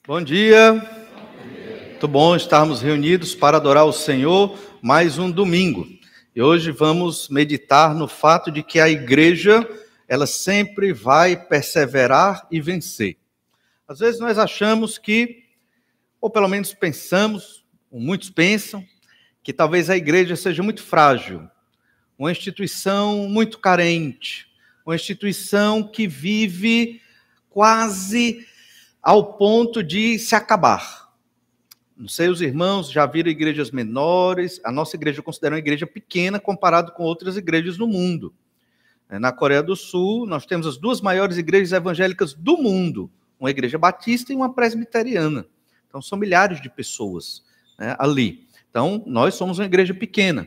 Bom dia, muito bom estarmos reunidos para adorar o Senhor mais um domingo. E hoje vamos meditar no fato de que a igreja, ela sempre vai perseverar e vencer. Às vezes nós achamos que, ou pelo menos pensamos, ou muitos pensam, que talvez a igreja seja muito frágil, uma instituição muito carente, uma instituição que vive quase ao ponto de se acabar. Não sei, os irmãos já viram igrejas menores, a nossa igreja considera uma igreja pequena comparado com outras igrejas no mundo. Na Coreia do Sul, nós temos as duas maiores igrejas evangélicas do mundo, uma igreja batista e uma presbiteriana. Então, são milhares de pessoas, ali. Então, nós somos uma igreja pequena.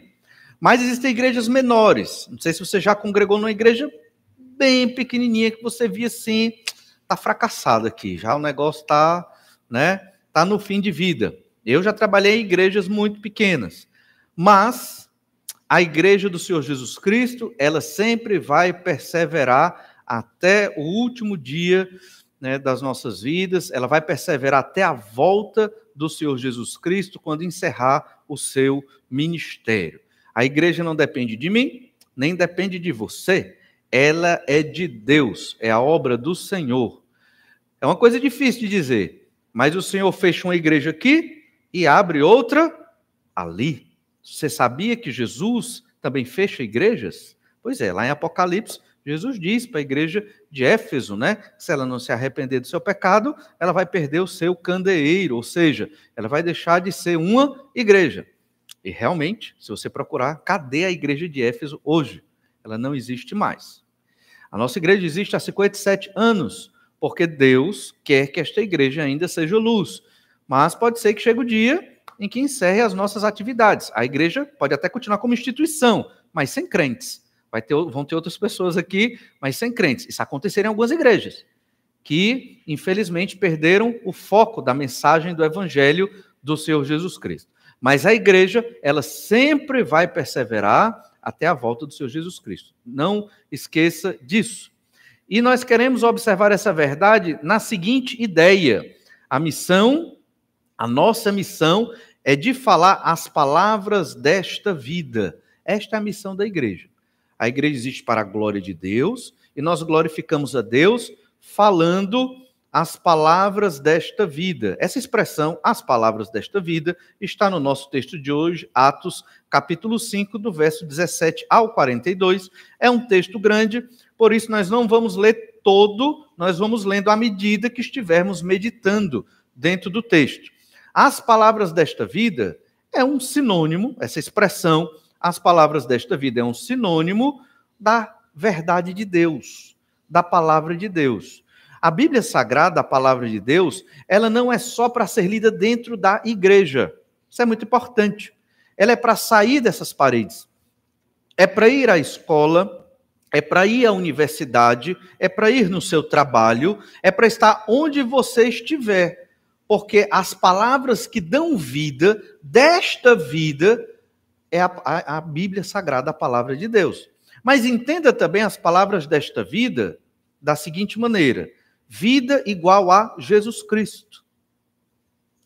Mas existem igrejas menores. Não sei se você já congregou numa igreja bem pequenininha, que você via assim, está fracassado aqui, já o negócio está, tá no fim de vida. Eu já trabalhei em igrejas muito pequenas, mas a igreja do Senhor Jesus Cristo, ela sempre vai perseverar até o último dia, das nossas vidas, ela vai perseverar até a volta do Senhor Jesus Cristo, quando encerrar o seu ministério. A igreja não depende de mim, nem depende de você, ela é de Deus, é a obra do Senhor. É uma coisa difícil de dizer, mas o Senhor fecha uma igreja aqui e abre outra ali. Você sabia que Jesus também fecha igrejas? Pois é, lá em Apocalipse, Jesus diz para a igreja de Éfeso, que se ela não se arrepender do seu pecado, ela vai perder o seu candeeiro, ou seja, ela vai deixar de ser uma igreja. E realmente, se você procurar, cadê a igreja de Éfeso hoje? Ela não existe mais. A nossa igreja existe há 57 anos, porque Deus quer que esta igreja ainda seja luz. Mas pode ser que chegue o dia em que encerre as nossas atividades. A igreja pode até continuar como instituição, mas sem crentes. Vão ter outras pessoas aqui, mas sem crentes. Isso aconteceria em algumas igrejas, que infelizmente perderam o foco da mensagem do evangelho do Senhor Jesus Cristo. Mas a igreja, ela sempre vai perseverar até a volta do Senhor Jesus Cristo. Não esqueça disso. E nós queremos observar essa verdade na seguinte ideia: a nossa missão é de falar as palavras desta vida. Esta é a missão da igreja. A igreja existe para a glória de Deus, e nós glorificamos a Deus falando as palavras desta vida. Essa expressão, as palavras desta vida, está no nosso texto de hoje, Atos, capítulo 5, do verso 17 ao 42. É um texto grande, por isso nós não vamos ler todo, nós vamos lendo à medida que estivermos meditando dentro do texto. As palavras desta vida é um sinônimo, essa expressão, as palavras desta vida é um sinônimo da verdade de Deus, da palavra de Deus. A Bíblia Sagrada, a palavra de Deus, ela não é só para ser lida dentro da igreja. Isso é muito importante. Ela é para sair dessas paredes. É para ir à escola, é para ir à universidade, é para ir no seu trabalho, é para estar onde você estiver. Porque as palavras que dão vida, desta vida, é a Bíblia Sagrada, a palavra de Deus. Mas entenda também as palavras desta vida da seguinte maneira: vida igual a Jesus Cristo.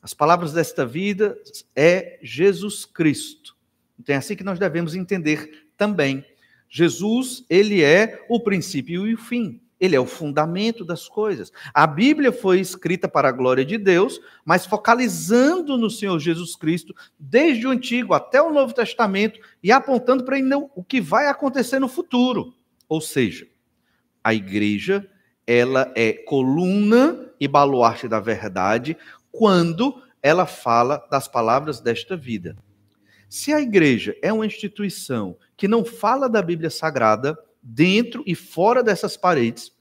As palavras desta vida é Jesus Cristo. Então é assim que nós devemos entender também. Jesus, ele é o princípio e o fim. Ele é o fundamento das coisas. A Bíblia foi escrita para a glória de Deus, mas focalizando no Senhor Jesus Cristo, desde o Antigo até o Novo Testamento, e apontando para o que vai acontecer no futuro. Ou seja, a igreja, ela é coluna e baluarte da verdade quando ela fala das palavras desta vida. Se a igreja é uma instituição que não fala da Bíblia Sagrada, dentro e fora dessas paredes,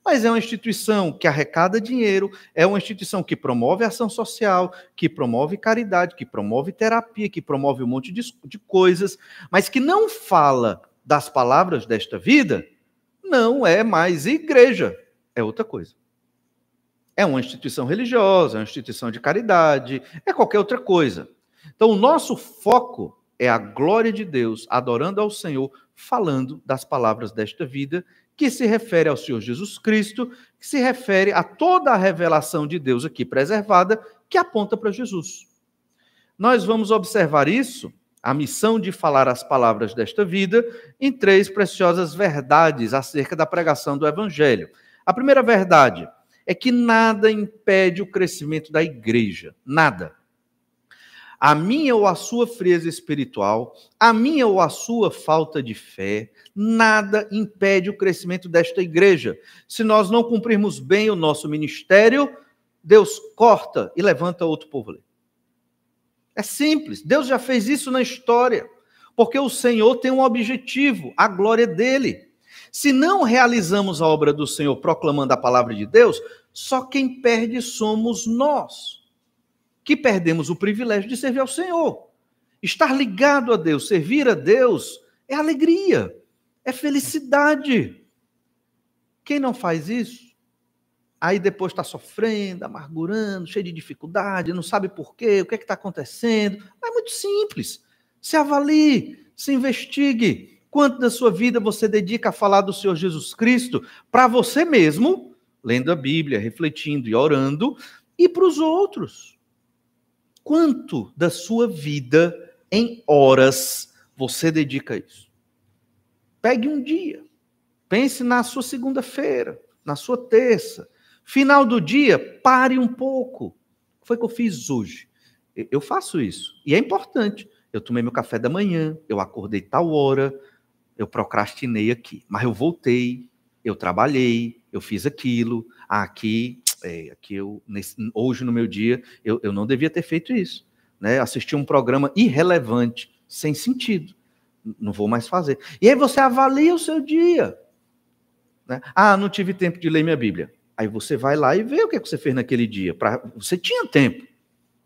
mas é uma instituição que arrecada dinheiro, é uma instituição que promove ação social, que promove caridade, que promove terapia, que promove um monte de coisas, mas que não fala das palavras desta vida, não é mais igreja, é outra coisa. É uma instituição religiosa, é uma instituição de caridade, é qualquer outra coisa. Então, o nosso foco é a glória de Deus, adorando ao Senhor, falando das palavras desta vida, que se refere ao Senhor Jesus Cristo, que se refere a toda a revelação de Deus aqui preservada, que aponta para Jesus. Nós vamos observar isso, a missão de falar as palavras desta vida, em 3 preciosas verdades acerca da pregação do Evangelho. A primeira verdade é que nada impede o crescimento da igreja, nada. A minha ou a sua frieza espiritual, a minha ou a sua falta de fé, nada impede o crescimento desta igreja. Se nós não cumprirmos bem o nosso ministério, Deus corta e levanta outro povo ali. É simples, Deus já fez isso na história, porque o Senhor tem um objetivo, a glória dele. Se não realizamos a obra do Senhor proclamando a palavra de Deus, só quem perde somos nós, que perdemos o privilégio de servir ao Senhor. Estar ligado a Deus, servir a Deus, é alegria, é felicidade. Quem não faz isso, aí depois está sofrendo, amargurando, cheio de dificuldade, não sabe por quê, o que é que está acontecendo. É muito simples. Se avalie, se investigue. Quanto da sua vida você dedica a falar do Senhor Jesus Cristo para você mesmo, lendo a Bíblia, refletindo e orando, e para os outros? Quanto da sua vida em horas você dedica a isso? Pegue um dia, pense na sua segunda-feira, na sua terça. Final do dia, pare um pouco. O que foi que eu fiz hoje? Eu faço isso, e é importante. Eu tomei meu café da manhã, eu acordei tal hora, eu procrastinei aqui, mas eu voltei, eu trabalhei, eu fiz aquilo, hoje no meu dia, eu não devia ter feito isso, né? Assisti um programa irrelevante, sem sentido, não vou mais fazer. E aí você avalia o seu dia, né? Não tive tempo de ler minha Bíblia. Aí você vai lá e vê o que você fez naquele dia. Você tinha tempo,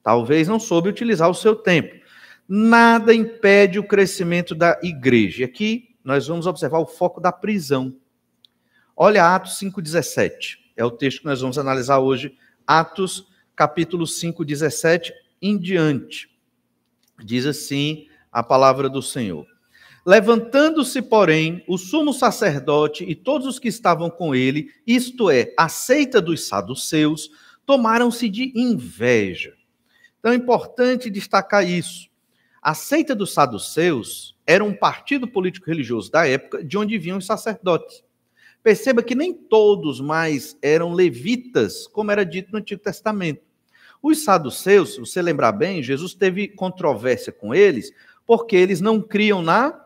talvez não soube utilizar o seu tempo. Nada impede o crescimento da igreja. E aqui nós vamos observar o foco da prisão. Olha Atos 5,17. É o texto que nós vamos analisar hoje. Atos, capítulo 5,17 em diante. Diz assim a palavra do Senhor. Levantando-se, porém, o sumo sacerdote e todos os que estavam com ele, isto é, a seita dos saduceus, tomaram-se de inveja. Então é importante destacar isso. A seita dos saduceus era um partido político-religioso da época de onde vinham os sacerdotes. Perceba que nem todos mais eram levitas, como era dito no Antigo Testamento. Os saduceus, se você lembrar bem, Jesus teve controvérsia com eles, porque eles não criam na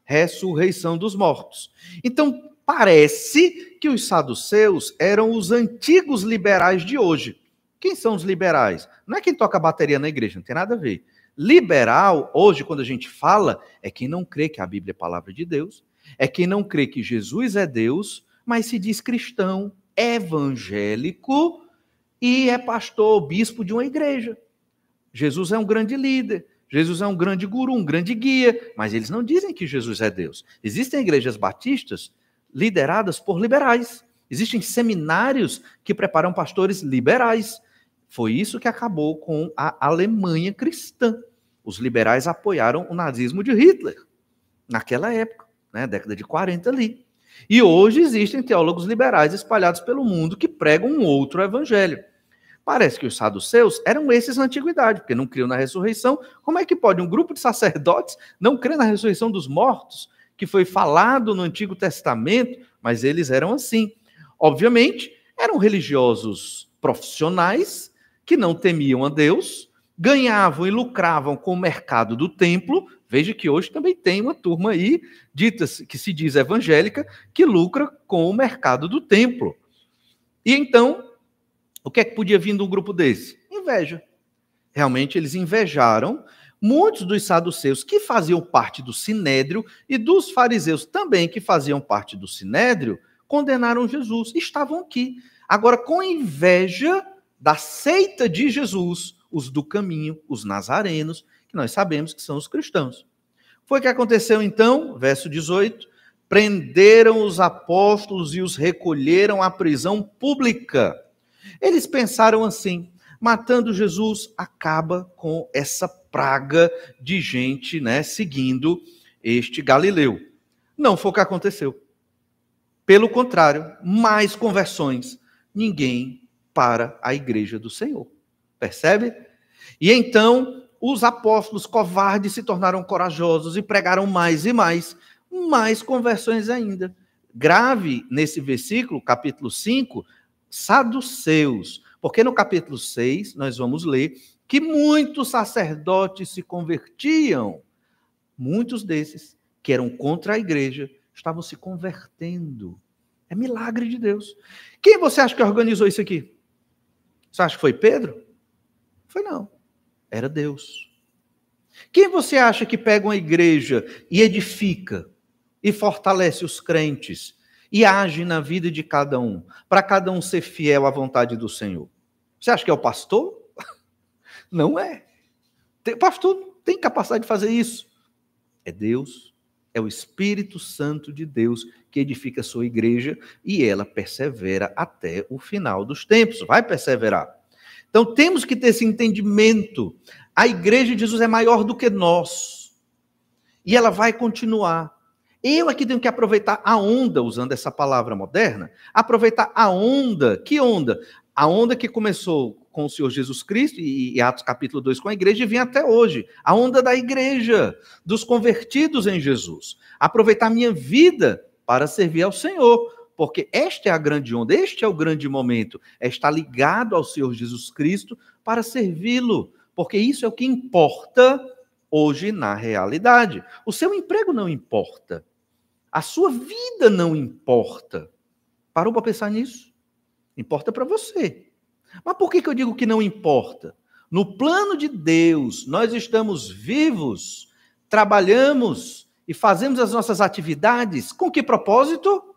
ressurreição dos mortos. Então, parece que os saduceus eram os antigos liberais de hoje. Quem são os liberais? Não é quem toca bateria na igreja, não tem nada a ver. Liberal, hoje, quando a gente fala, é quem não crê que a Bíblia é a palavra de Deus, é quem não crê que Jesus é Deus, mas se diz cristão, evangélico e é pastor, bispo de uma igreja. Jesus é um grande líder, Jesus é um grande guru, um grande guia, mas eles não dizem que Jesus é Deus. Existem igrejas batistas lideradas por liberais, existem seminários que preparam pastores liberais. Foi isso que acabou com a Alemanha cristã. Os liberais apoiaram o nazismo de Hitler, naquela época, né, década de 40 ali. E hoje existem teólogos liberais espalhados pelo mundo que pregam um outro evangelho. Parece que os saduceus eram esses na antiguidade, porque não criam na ressurreição. Como é que pode um grupo de sacerdotes não crer na ressurreição dos mortos, que foi falado no Antigo Testamento, mas eles eram assim. Obviamente, eram religiosos profissionais que não temiam a Deus, ganhavam e lucravam com o mercado do templo. Veja que hoje também tem uma turma aí, que se diz evangélica, que lucra com o mercado do templo. E então, o que é que podia vir de um grupo desse? Inveja. Realmente eles invejaram. Muitos dos saduceus que faziam parte do Sinédrio e dos fariseus também que faziam parte do Sinédrio, condenaram Jesus. Estavam aqui. Agora, com inveja da seita de Jesus, os do caminho, os nazarenos, que nós sabemos que são os cristãos. Foi o que aconteceu então, verso 18, prenderam os apóstolos e os recolheram à prisão pública. Eles pensaram assim, Matando Jesus, acaba com essa praga de gente, né, seguindo este Galileu. Não foi o que aconteceu. Pelo contrário, mais conversões. Ninguém para a igreja do Senhor. Percebe? E então, os apóstolos covardes se tornaram corajosos e pregaram mais e mais conversões ainda. Grave nesse versículo, capítulo 5, saduceus. Porque no capítulo 6, nós vamos ler que muitos sacerdotes se convertiam. Muitos desses, que eram contra a igreja, estavam se convertendo. É milagre de Deus. Quem você acha que organizou isso aqui? Você acha que foi Pedro? Foi não. Era Deus. Quem você acha que pega uma igreja e edifica, e fortalece os crentes, e age na vida de cada um, para cada um ser fiel à vontade do Senhor? Você acha que é o pastor? Não é. O pastor não tem capacidade de fazer isso. É Deus, é o Espírito Santo de Deus que edifica a sua igreja e ela persevera até o final dos tempos. Vai perseverar. Então temos que ter esse entendimento. A igreja de Jesus é maior do que nós. E ela vai continuar. Eu aqui tenho que aproveitar a onda, usando essa palavra moderna, aproveitar a onda. Que onda? A onda que começou com o Senhor Jesus Cristo, e Atos capítulo 2 com a igreja, e vem até hoje. A onda da igreja, dos convertidos em Jesus. Aproveitar a minha vida para servir ao Senhor, porque esta é a grande onda, este é o grande momento, é estar ligado ao Senhor Jesus Cristo para servi-lo, porque isso é o que importa hoje na realidade. O seu emprego não importa, a sua vida não importa. Parou para pensar nisso? Importa para você. Mas por que eu digo que não importa? No plano de Deus, nós estamos vivos, trabalhamos e fazemos as nossas atividades. Com que propósito?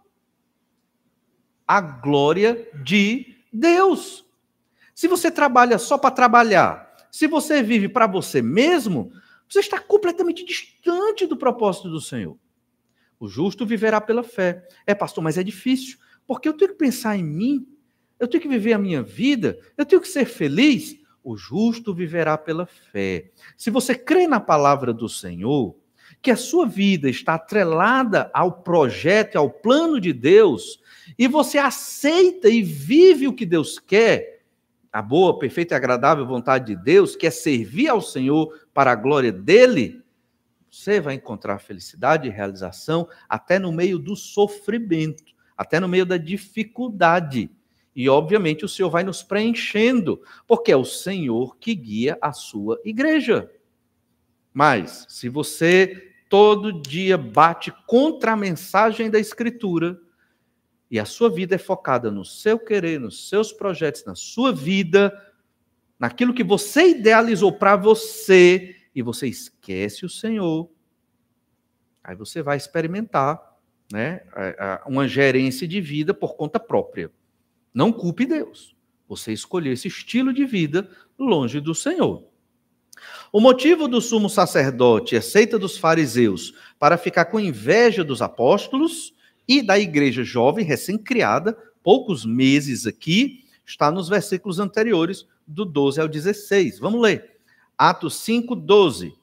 A glória de Deus. Se você trabalha só para trabalhar, se você vive para você mesmo, você está completamente distante do propósito do Senhor. O justo viverá pela fé. Pastor, mas é difícil, porque eu tenho que pensar em mim, eu tenho que viver a minha vida, eu tenho que ser feliz. O justo viverá pela fé. Se você crê na palavra do Senhor, que a sua vida está atrelada ao projeto, ao plano de Deus, e você aceita e vive o que Deus quer, a boa, perfeita e agradável vontade de Deus, que é servir ao Senhor para a glória dele, você vai encontrar felicidade e realização até no meio do sofrimento, até no meio da dificuldade. E, obviamente, o Senhor vai nos preenchendo, porque é o Senhor que guia a sua igreja. Mas, se você todo dia bate contra a mensagem da Escritura, e a sua vida é focada no seu querer, nos seus projetos, na sua vida, naquilo que você idealizou para você, e você esquece o Senhor, aí você vai experimentar, né, uma gerência de vida por conta própria. Não culpe Deus. Você escolheu esse estilo de vida longe do Senhor. O motivo do sumo sacerdote e a seita dos fariseus para ficar com inveja dos apóstolos e da igreja jovem, recém-criada, poucos meses aqui, está nos versículos anteriores, do 12 ao 16. Vamos ler. Atos 5, 12.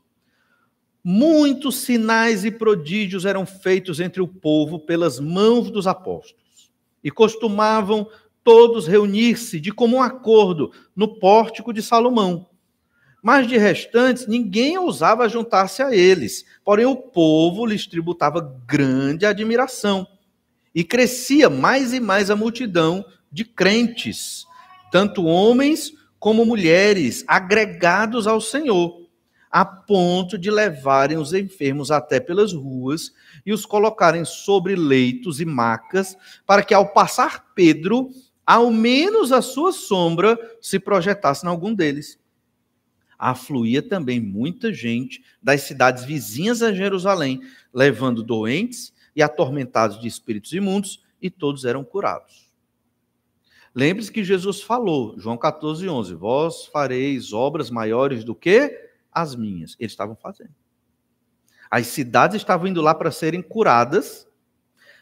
Muitos sinais e prodígios eram feitos entre o povo pelas mãos dos apóstolos, e costumavam todos reunir-se de comum acordo no pórtico de Salomão. Mas de restantes, ninguém ousava juntar-se a eles. Porém, o povo lhes tributava grande admiração. E crescia mais e mais a multidão de crentes, tanto homens como mulheres, agregados ao Senhor, a ponto de levarem os enfermos até pelas ruas e os colocarem sobre leitos e macas, para que, ao passar Pedro, ao menos a sua sombra se projetasse em algum deles. Afluía também muita gente das cidades vizinhas a Jerusalém, levando doentes e atormentados de espíritos imundos, e todos eram curados. Lembre-se que Jesus falou, João 14, 11, vós fareis obras maiores do que as minhas. Eles estavam fazendo. As cidades estavam indo lá para serem curadas,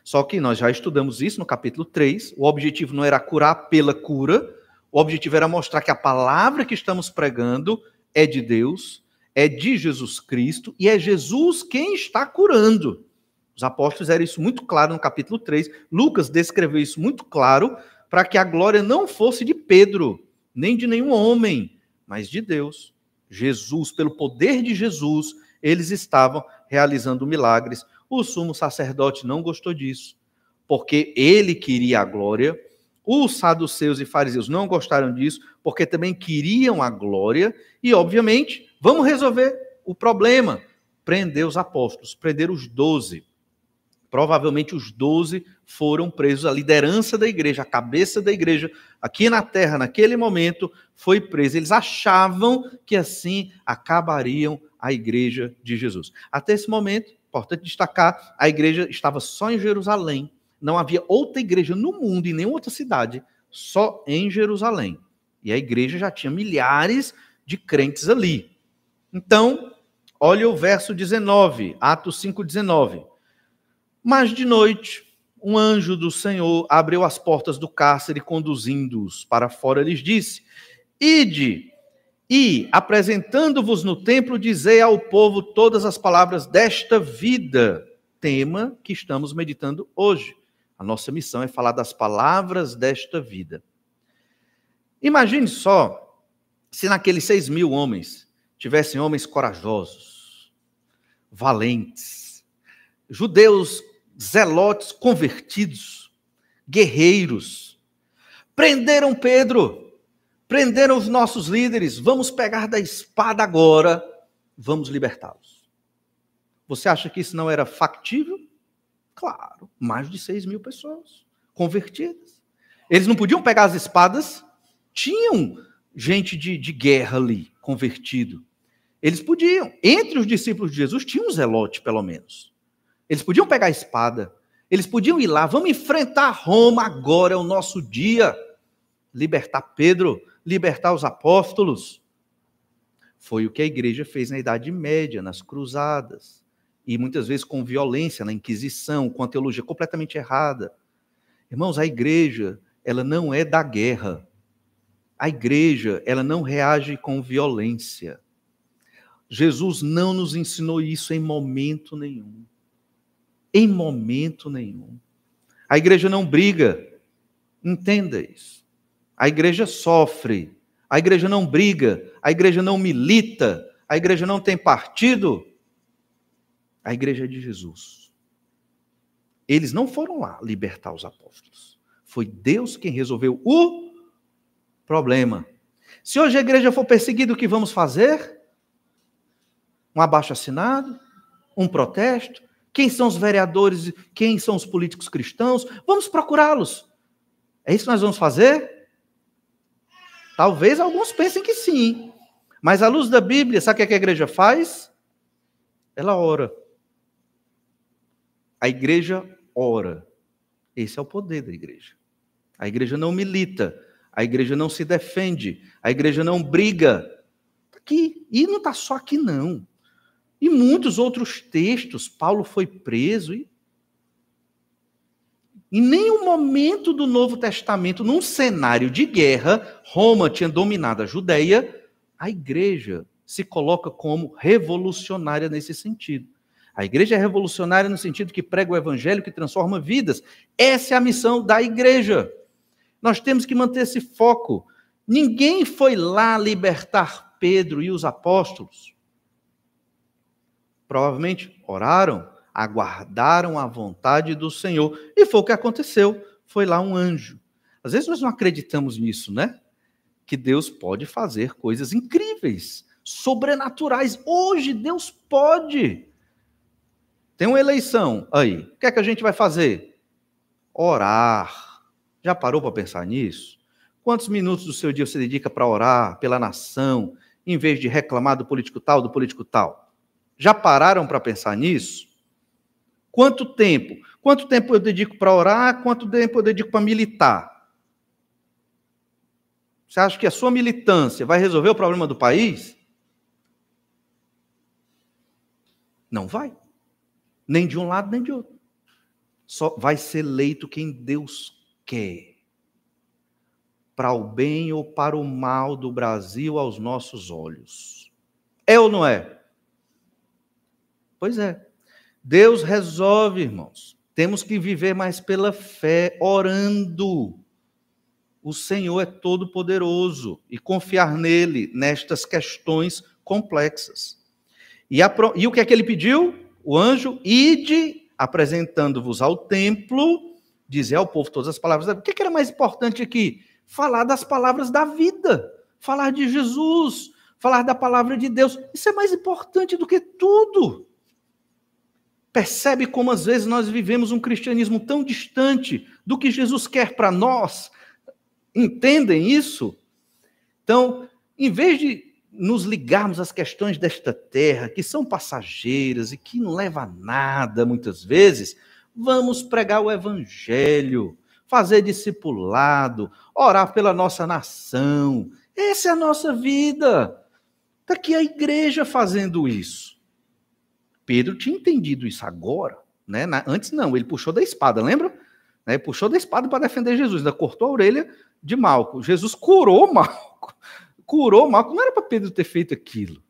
só que nós já estudamos isso no capítulo 3, o objetivo não era curar pela cura, O objetivo era mostrar que a palavra que estamos pregando é de Deus, é de Jesus Cristo, e é Jesus quem está curando. Os apóstolos fizeram isso muito claro no capítulo 3. Lucas descreveu isso muito claro, para que a glória não fosse de Pedro, nem de nenhum homem, mas de Deus. Jesus, pelo poder de Jesus, eles estavam realizando milagres. O sumo sacerdote não gostou disso, porque ele queria a glória. Os saduceus e fariseus não gostaram disso, porque também queriam a glória. E, obviamente, vamos resolver o problema. Prender os apóstolos, prender os 12. Provavelmente os 12 foram presos. A liderança da igreja, a cabeça da igreja, aqui na terra, naquele momento, foi presa. Eles achavam que assim acabariam a igreja de Jesus. Até esse momento, importante destacar, a igreja estava só em Jerusalém. Não havia outra igreja no mundo, em nenhuma outra cidade, só em Jerusalém. E a igreja já tinha milhares de crentes ali. Então, olha o verso 19, Atos 5,19. Mas de noite, um anjo do Senhor abriu as portas do cárcere, conduzindo-os para fora, lhes disse: Ide, e, apresentando-vos no templo, dizei ao povo todas as palavras desta vida, tema que estamos meditando hoje. A nossa missão é falar das palavras desta vida. Imagine só, se naqueles 6.000 homens, tivessem homens corajosos, valentes, judeus zelotes convertidos, guerreiros, prenderam Pedro, prenderam os nossos líderes, vamos pegar da espada agora, vamos libertá-los. Você acha que isso não era factível? Claro, mais de 6.000 pessoas convertidas. Eles não podiam pegar as espadas, tinham gente de guerra ali, convertido. Eles podiam, entre os discípulos de Jesus, tinha um zelote, pelo menos. Eles podiam pegar a espada, eles podiam ir lá, vamos enfrentar Roma, agora é o nosso dia. Libertar Pedro, libertar os apóstolos. Foi o que a igreja fez na Idade Média, nas cruzadas, e muitas vezes com violência, na Inquisição, com a teologia completamente errada. Irmãos, a igreja, ela não é da guerra. A igreja, ela não reage com violência. Jesus não nos ensinou isso em momento nenhum. Em momento nenhum. A igreja não briga. Entenda isso. A igreja sofre. A igreja não briga. A igreja não milita. A igreja não tem partido. A igreja é de Jesus. Eles não foram lá libertar os apóstolos. Foi Deus quem resolveu o problema. Se hoje a igreja for perseguida, o que vamos fazer? Um abaixo-assinado? Um protesto? Quem são os vereadores? Quem são os políticos cristãos? Vamos procurá-los. É isso que nós vamos fazer? Talvez alguns pensem que sim. Mas à luz da Bíblia, sabe o que a igreja faz? Ela ora. A igreja ora. Esse é o poder da igreja. A igreja não milita. A igreja não se defende. A igreja não briga. Está aqui. E não está só aqui, não. E muitos outros textos, Paulo foi preso e em nenhum momento do Novo Testamento, num cenário de guerra, Roma tinha dominado a Judeia, a igreja se coloca como revolucionária nesse sentido. A igreja é revolucionária no sentido que prega o evangelho, que transforma vidas. Essa é a missão da igreja. Nós temos que manter esse foco. Ninguém foi lá libertar Pedro e os apóstolos. Provavelmente oraram, aguardaram a vontade do Senhor. E foi o que aconteceu. Foi lá um anjo. Às vezes nós não acreditamos nisso, né? Que Deus pode fazer coisas incríveis, sobrenaturais. Hoje Deus pode. Tem uma eleição aí. O que é que a gente vai fazer? Orar. Já parou para pensar nisso? Quantos minutos do seu dia você dedica para orar pela nação, em vez de reclamar do político tal, do político tal? Já pararam para pensar nisso? Quanto tempo? Quanto tempo eu dedico para orar? Quanto tempo eu dedico para militar? Você acha que a sua militância vai resolver o problema do país? Não vai. Nem de um lado, nem de outro. Só vai ser eleito quem Deus quer. para o bem ou para o mal do Brasil aos nossos olhos. É ou não é? Pois é. Deus resolve, irmãos. Temos que viver mais pela fé, orando. O Senhor é todo-poderoso e confiar nele nestas questões complexas. E o que é que ele pediu? O anjo, ide, apresentando-vos ao templo, dizer ao povo todas as palavras. O que era mais importante aqui? Falar das palavras da vida, falar de Jesus, falar da palavra de Deus. Isso é mais importante do que tudo. Percebe como às vezes nós vivemos um cristianismo tão distante do que Jesus quer para nós? Entendem isso? Então, em vez de nos ligarmos às questões desta terra, que são passageiras e que não levam a nada muitas vezes, vamos pregar o evangelho, fazer discipulado, orar pela nossa nação. Essa é a nossa vida. Está aqui a igreja fazendo isso. Pedro tinha entendido isso agora, né? Antes não, ele puxou da espada, lembra? Ele puxou da espada para defender Jesus, ainda cortou a orelha de Malco. Jesus curou Malco. Curou Malco. Não era para Pedro ter feito aquilo.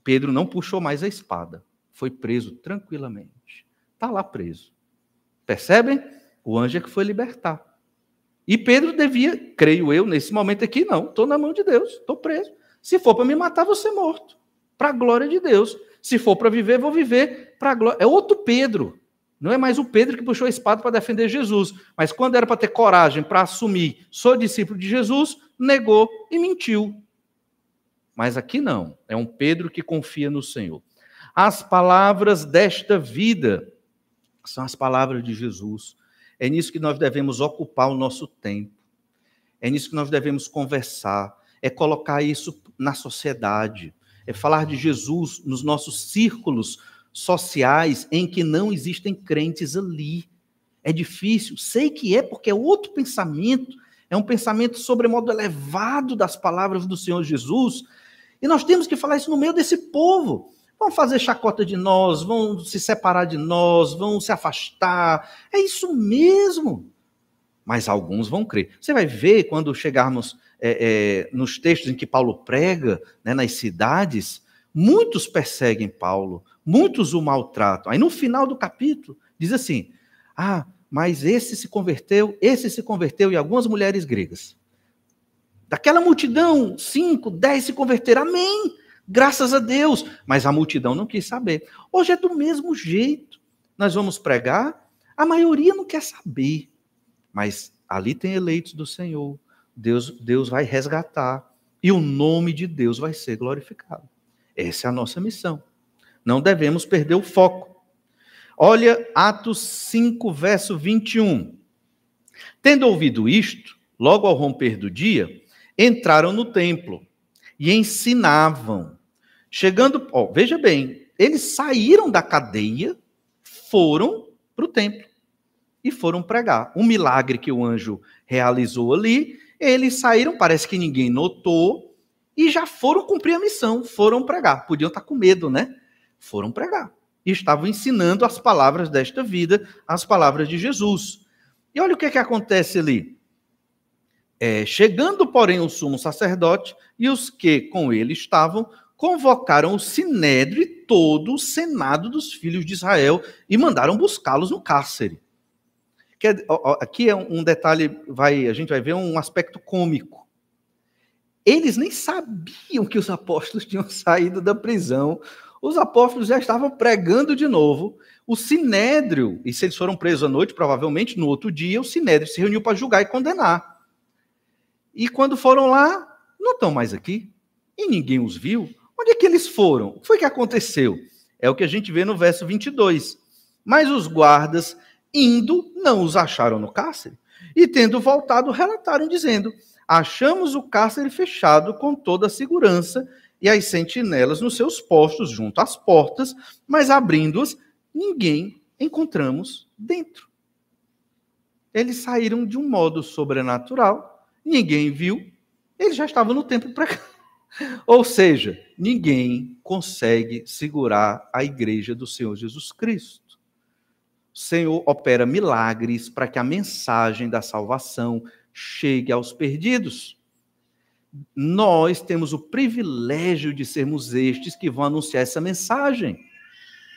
Pedro não puxou mais a espada. Foi preso tranquilamente. Está lá preso. Percebem? O anjo é que foi libertar. E Pedro devia, creio eu, nesse momento aqui, não. Estou na mão de Deus. Estou preso. Se for para me matar, vou ser morto. Para a glória de Deus. Se for para viver, vou viver para a glória. É outro Pedro. Não é mais o Pedro que puxou a espada para defender Jesus. Mas quando era para ter coragem para assumir, sou discípulo de Jesus, negou e mentiu. Mas aqui não. É um Pedro que confia no Senhor. As palavras desta vida são as palavras de Jesus. É nisso que nós devemos ocupar o nosso tempo. É nisso que nós devemos conversar. É colocar isso na sociedade. É falar de Jesus nos nossos círculos sociais em que não existem crentes ali. É difícil, sei que é, porque é outro pensamento, é um pensamento sobremodo elevado das palavras do Senhor Jesus, e nós temos que falar isso no meio desse povo. Vão fazer chacota de nós, vão se separar de nós, vão se afastar, é isso mesmo. Mas alguns vão crer. Você vai ver quando chegarmos nos textos em que Paulo prega, né, nas cidades, muitos perseguem Paulo, muitos o maltratam. Aí no final do capítulo, diz assim, mas esse se converteu e algumas mulheres gregas. Daquela multidão, 5, 10 se converteram, amém, graças a Deus. Mas a multidão não quis saber. Hoje é do mesmo jeito. Nós vamos pregar, a maioria não quer saber. Mas ali tem eleitos do Senhor. Deus vai resgatar. E o nome de Deus vai ser glorificado. Essa é a nossa missão. Não devemos perder o foco. Olha Atos 5, verso 21. Tendo ouvido isto, logo ao romper do dia, entraram no templo e ensinavam. Chegando, veja bem, eles saíram da cadeia, foram para o templo e foram pregar. Um milagre que o anjo realizou ali, eles saíram, parece que ninguém notou, e já foram cumprir a missão, foram pregar. Podiam estar com medo, né? Foram pregar. E estavam ensinando as palavras desta vida, as palavras de Jesus. E olha o que acontece ali. Chegando, porém, o sumo sacerdote e os que com ele estavam, convocaram o sinédrio e todo o senado dos filhos de Israel e mandaram buscá-los no cárcere. Aqui é um detalhe, a gente vai ver um aspecto cômico. Eles nem sabiam que os apóstolos tinham saído da prisão. Os apóstolos já estavam pregando de novo. O sinédrio, e se eles foram presos à noite, provavelmente no outro dia, o sinédrio se reuniu para julgar e condenar. E quando foram lá, não estão mais aqui. E ninguém os viu. Onde é que eles foram? O que foi que aconteceu? É o que a gente vê no verso 22. Mas os guardas, indo, não os acharam no cárcere. E tendo voltado, relataram, dizendo: achamos o cárcere fechado com toda a segurança e as sentinelas nos seus postos junto às portas, mas abrindo-as, ninguém encontramos dentro. Eles saíram de um modo sobrenatural, ninguém viu, eles já estavam no templo pregando. Ou seja, ninguém consegue segurar a igreja do Senhor Jesus Cristo. O Senhor opera milagres para que a mensagem da salvação chegue aos perdidos. Nós temos o privilégio de sermos estes que vão anunciar essa mensagem.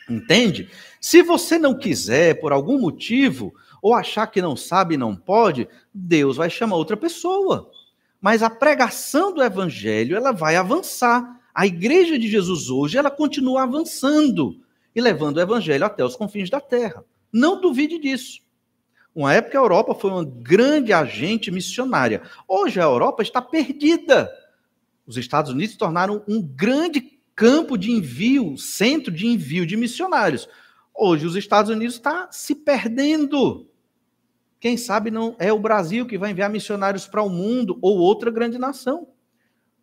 Entende? Se você não quiser, por algum motivo, ou achar que não sabe e não pode, Deus vai chamar outra pessoa. Mas a pregação do evangelho, ela vai avançar. A igreja de Jesus hoje, ela continua avançando e levando o evangelho até os confins da terra. Não duvide disso. Uma época a Europa foi uma grande agente missionária. Hoje a Europa está perdida. Os Estados Unidos se tornaram um grande campo de envio, centro de envio de missionários. Hoje os Estados Unidos está se perdendo. Quem sabe não é o Brasil que vai enviar missionários para o mundo ou outra grande nação.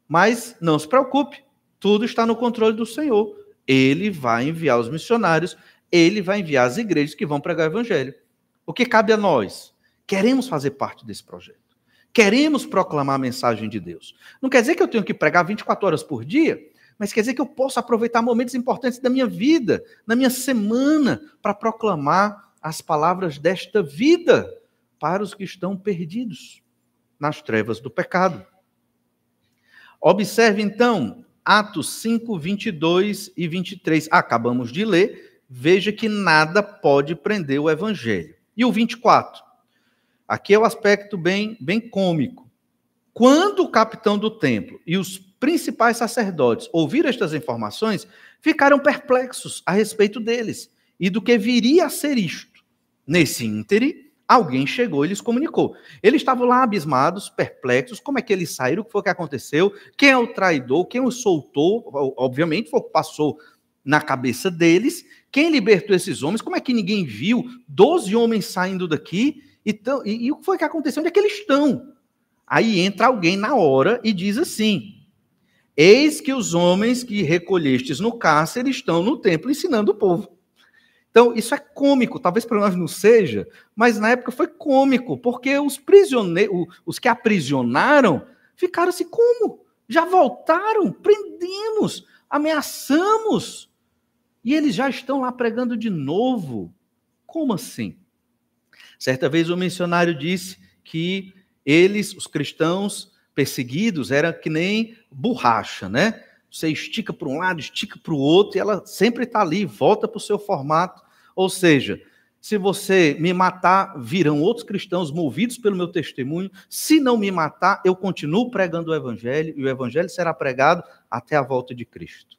Mas não se preocupe, tudo está no controle do Senhor. Ele vai enviar os missionários, ele vai enviar as igrejas que vão pregar o evangelho. O que cabe a nós? Queremos fazer parte desse projeto. Queremos proclamar a mensagem de Deus. Não quer dizer que eu tenho que pregar 24 horas por dia, mas quer dizer que eu posso aproveitar momentos importantes da minha vida, na minha semana, para proclamar as palavras desta vida para os que estão perdidos nas trevas do pecado. Observe, então, Atos 5, 22 e 23. Acabamos de ler. Veja que nada pode prender o evangelho. E o 24? Aqui é o aspecto bem cômico. Quando o capitão do templo e os principais sacerdotes ouviram estas informações, ficaram perplexos a respeito deles e do que viria a ser isto. Nesse íntere, alguém chegou e lhes comunicou. Eles estavam lá abismados, perplexos, como é que eles saíram, o que foi que aconteceu, quem é o traidor, quem o soltou, obviamente foi o que passou na cabeça deles, quem libertou esses homens, como é que ninguém viu 12 homens saindo daqui, e o que foi que aconteceu, onde é que eles estão? Aí entra alguém na hora e diz assim: eis que os homens que recolhestes no cárcere estão no templo ensinando o povo. Então, isso é cômico, talvez para nós não seja, mas na época foi cômico, porque os prisioneiros, os que aprisionaram, ficaram assim, como? Já voltaram? Prendemos, ameaçamos, e eles já estão lá pregando de novo. Como assim? Certa vez o missionário disse que eles, os cristãos perseguidos, eram que nem borracha, né? Você estica para um lado, estica para o outro, e ela sempre está ali, volta para o seu formato. Ou seja, se você me matar, virão outros cristãos movidos pelo meu testemunho. Se não me matar, eu continuo pregando o evangelho, e o evangelho será pregado até a volta de Cristo.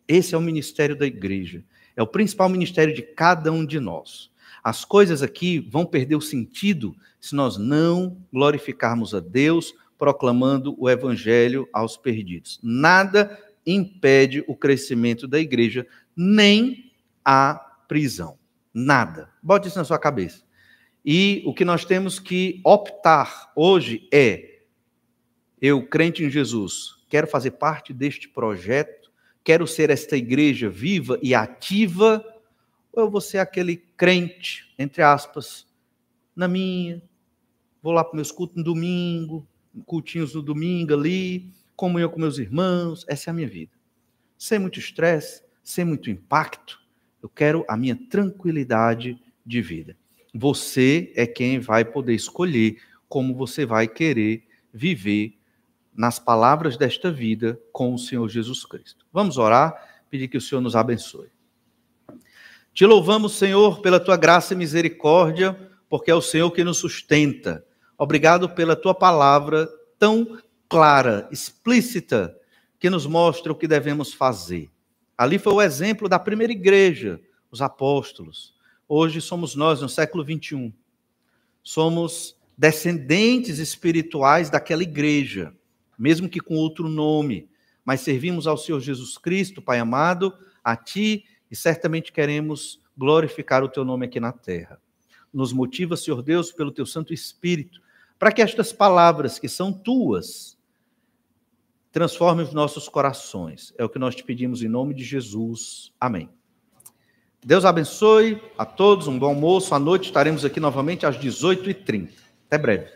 Esse é o ministério da igreja. É o principal ministério de cada um de nós. As coisas aqui vão perder o sentido se nós não glorificarmos a Deus, proclamando o evangelho aos perdidos. Nada impede o crescimento da igreja, nem a prisão. Nada. Bote isso na sua cabeça. E o que nós temos que optar hoje é: eu, crente em Jesus, quero fazer parte deste projeto, quero ser esta igreja viva e ativa, ou eu vou ser aquele crente, entre aspas, na minha, vou lá para os meus cultos no domingo, cultinhos no domingo ali, comunhão com meus irmãos, essa é a minha vida. Sem muito estresse, sem muito impacto, eu quero a minha tranquilidade de vida. Você é quem vai poder escolher como você vai querer viver nas palavras desta vida com o Senhor Jesus Cristo. Vamos orar, pedir que o Senhor nos abençoe. Te louvamos, Senhor, pela tua graça e misericórdia, porque é o Senhor que nos sustenta. Obrigado pela tua palavra tão clara, explícita, que nos mostra o que devemos fazer. Ali foi o exemplo da primeira igreja, os apóstolos. Hoje somos nós, no século 21. Somos descendentes espirituais daquela igreja, mesmo que com outro nome, mas servimos ao Senhor Jesus Cristo, Pai amado, a Ti, e certamente queremos glorificar o Teu nome aqui na terra. Nos motiva, Senhor Deus, pelo Teu Santo Espírito, para que estas palavras que são Tuas transformem os nossos corações. É o que nós te pedimos em nome de Jesus. Amém. Deus abençoe a todos, um bom almoço. À noite estaremos aqui novamente às 18h30. Até breve.